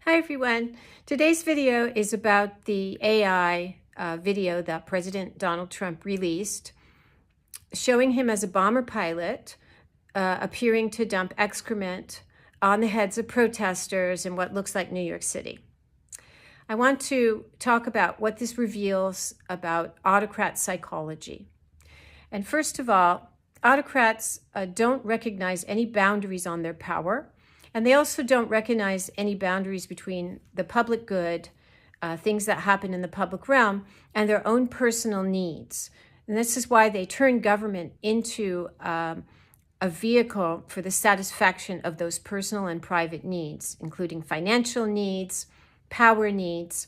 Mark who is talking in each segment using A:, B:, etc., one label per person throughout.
A: Hi everyone. Today's video is about the AI video that President Donald Trump released, showing him as a bomber pilot appearing to dump excrement on the heads of protesters in what looks like New York City. I want to talk about what this reveals about autocrat psychology. And first of all, autocrats don't recognize any boundaries on their power. And they also don't recognize any boundaries between the public good, things that happen in the public realm, and their own personal needs. And this is why they turn government into a vehicle for the satisfaction of those personal and private needs, including financial needs, power needs.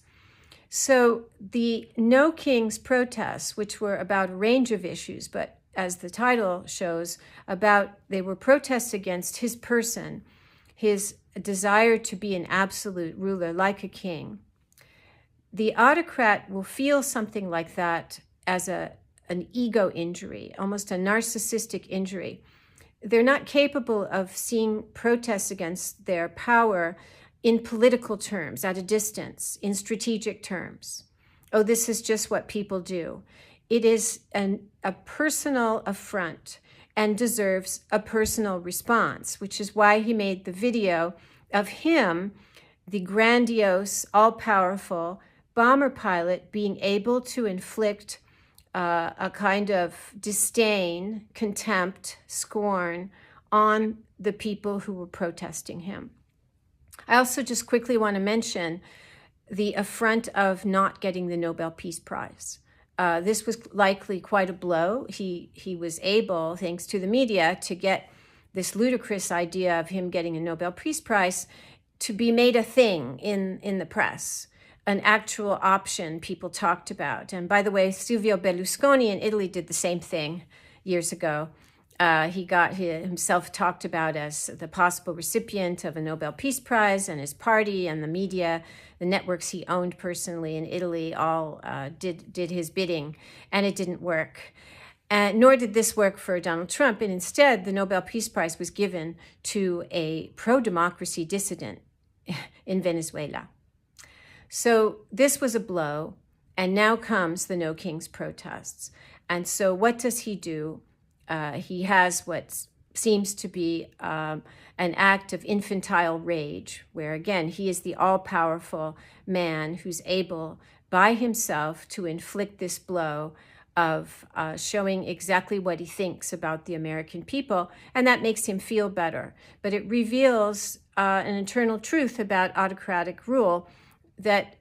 A: So the No Kings protests, which were about a range of issues, but as the title shows, they were protests against his person, his desire to be an absolute ruler like a king. The autocrat will feel something like that as an ego injury, almost a narcissistic injury. They're not capable of seeing protests against their power in political terms, at a distance, in strategic terms. Oh, this is just what people do. It is a personal affront and deserves a personal response, which is why he made the video of him, the grandiose, all-powerful bomber pilot, being able to inflict a kind of disdain, contempt, scorn on the people who were protesting him. I also just quickly want to mention the affront of not getting the Nobel Peace Prize. This was likely quite a blow. He was able, thanks to the media, to get this ludicrous idea of him getting a Nobel Peace Prize to be made a thing in the press, an actual option people talked about. And by the way, Silvio Berlusconi in Italy did the same thing years ago. He got himself talked about as the possible recipient of a Nobel Peace Prize, and his party and the media, the networks he owned personally in Italy, all did his bidding, and it didn't work. Nor did this work for Donald Trump, and instead the Nobel Peace Prize was given to a pro-democracy dissident in Venezuela. So this was a blow, and now comes the No Kings protests. And so what does he do? He has what seems to be an act of infantile rage, where again, he is the all-powerful man who's able by himself to inflict this blow of showing exactly what he thinks about the American people, and that makes him feel better. But it reveals an internal truth about autocratic rule, that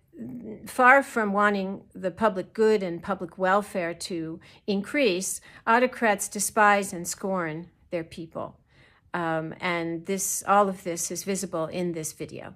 A: far from wanting the public good and public welfare to increase, autocrats despise and scorn their people. And all of this is visible in this video.